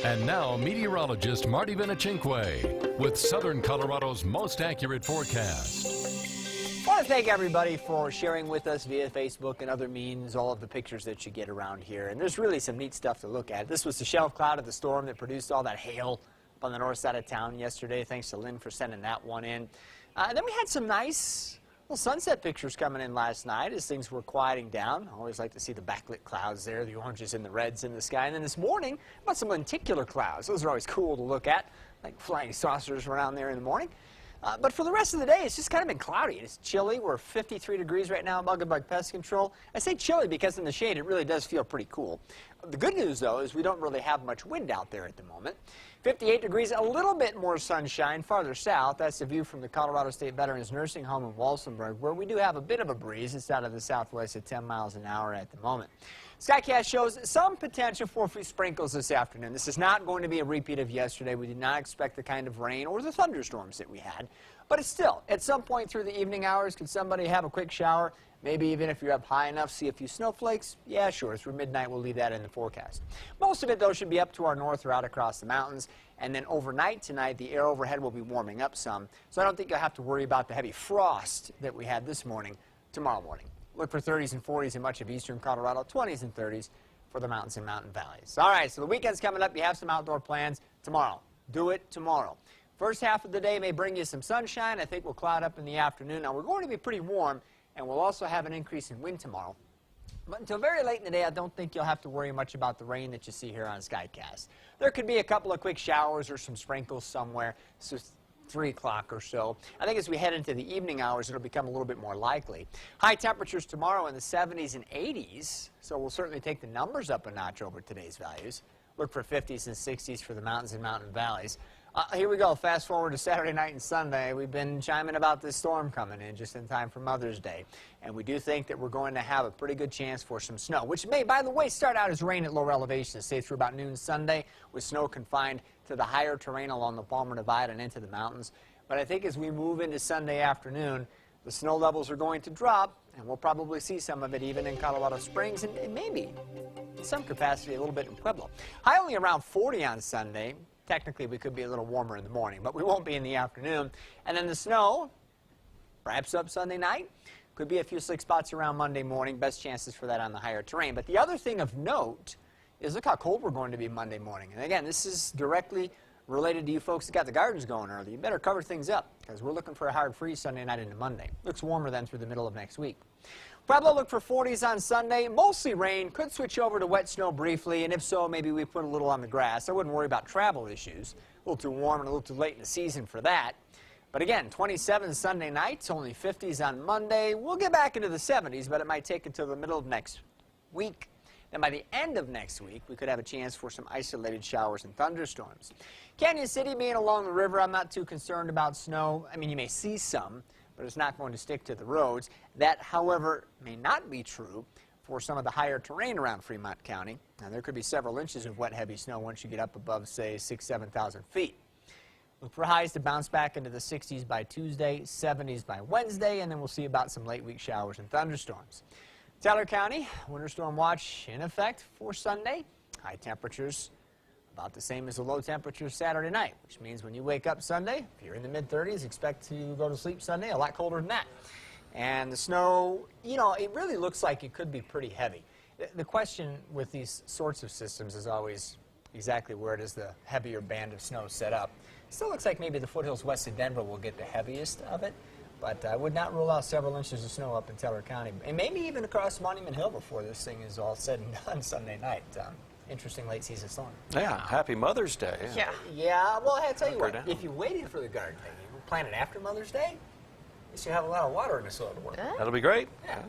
And now, meteorologist Marty with Southern Colorado's most accurate forecast. I want to thank everybody for sharing with us via Facebook and other means all of the pictures that you get around here. And there's really some neat stuff to look at. This was the shelf cloud of the storm that produced all that hail up on the north side of town yesterday. Thanks to Lynn for sending that one in. And then we had some nice little sunset pictures coming in last night as things were quieting down. I always like to see the backlit clouds there, the oranges and the reds in the sky. And then this morning, about some lenticular clouds. Those are always cool to look at, like flying saucers around there in the morning. But for the rest of the day, it's just kind of been cloudy. It's chilly. We're 53 degrees right now, bug pest control. I say chilly because in the shade, it really does feel pretty cool. The good news, though, is we don't really have much wind out there at the moment. 58 degrees, a little bit more sunshine farther south. That's the view from the Colorado State Veterans Nursing Home in Walsenburg, where we do have a bit of a breeze. It's out of the southwest at 10 miles an hour at the moment. Skycast shows some potential for a few sprinkles this afternoon. This is not going to be a repeat of yesterday. We did not expect the kind of rain or the thunderstorms that we had. But it's still, at some point through the evening hours, could somebody have a quick shower? Maybe even if you're up high enough, see a few snowflakes? Yeah, sure. Through midnight, we'll leave that in the forecast. Most of it, though, should be up to our north or out across the mountains. And then overnight tonight, the air overhead will be warming up some. So I don't think you'll have to worry about the heavy frost that we had this morning tomorrow morning. Look for 30s and 40s in much of eastern Colorado, 20s and 30s for the mountains and mountain valleys. All right, so the weekend's coming up. You have some outdoor plans tomorrow. Do it tomorrow. First half of the day may bring you some sunshine. I think we'll cloud up in the afternoon. Now, we're going to be pretty warm, and we'll also have an increase in wind tomorrow. But until very late in the day, I don't think you'll have to worry much about the rain that you see here on Skycast. There could be a couple of quick showers or some sprinkles somewhere. So 3 o'clock or so. I think as we head into the evening hours, it'll become a little bit more likely. High temperatures tomorrow in the 70s and 80s, so we'll certainly take the numbers up a notch over today's values. Look for 50s and 60s for the mountains and mountain valleys. Here we go. Fast forward to Saturday night and Sunday. We've been chiming about this storm coming in just in time for Mother's Day. And we do think that we're going to have a pretty good chance for some snow, which may, by the way, start out as rain at lower elevations, say through about noon Sunday, with snow confined to the higher terrain along the Palmer Divide and into the mountains. But I think as we move into Sunday afternoon, the snow levels are going to drop, and we'll probably see some of it even in Colorado Springs and maybe in some capacity a little bit in Pueblo. High only around 40 on Sunday. Technically, we could be a little warmer in the morning, but we won't be in the afternoon. And then the snow wraps up Sunday night. Could be a few slick spots around Monday morning. Best chances for that on the higher terrain. But the other thing of note is look how cold we're going to be Monday morning. And again, this is directly related to you folks that got the gardens going early. You better cover things up because we're looking for a hard freeze Sunday night into Monday. Looks warmer then through the middle of next week. Pueblo, look for 40s on Sunday. Mostly rain. Could switch over to wet snow briefly, and if so, maybe we put a little on the grass. I wouldn't worry about travel issues. A little too warm and a little too late in the season for that. But again, 27 Sunday nights, only 50s on Monday. We'll get back into the 70s, but it might take until the middle of next week. Then by the end of next week, we could have a chance for some isolated showers and thunderstorms. Canyon City being along the river, I'm not too concerned about snow. I mean, you may see some, but it's not going to stick to the roads. That, however, may not be true for some of the higher terrain around Fremont County. Now, there could be several inches of wet, heavy snow once you get up above, say, 6,000 to 7,000 feet. Look for highs to bounce back into the 60s by Tuesday, 70s by Wednesday, and then we'll see about some late week showers and thunderstorms. Teller County, winter storm watch in effect for Sunday. High temperatures about the same as the low temperatures Saturday night, which means when you wake up Sunday, if you're in the mid-30s, expect to go to sleep Sunday a lot colder than that. And the snow, you know, it really looks like it could be pretty heavy. The question with these sorts of systems is always exactly where does the heavier band of snow set up. Still looks like maybe the foothills west of Denver will get the heaviest of it, but I would not rule out several inches of snow up in Teller County, and maybe even across Monument Hill before this thing is all said and done Sunday night. Interesting late season storm. Yeah, happy Mother's Day. Yeah, well, I'll tell you what, if you waited for the garden thing, you plant it after Mother's Day, you should have a lot of water in the soil to work. That'll be great. Yeah.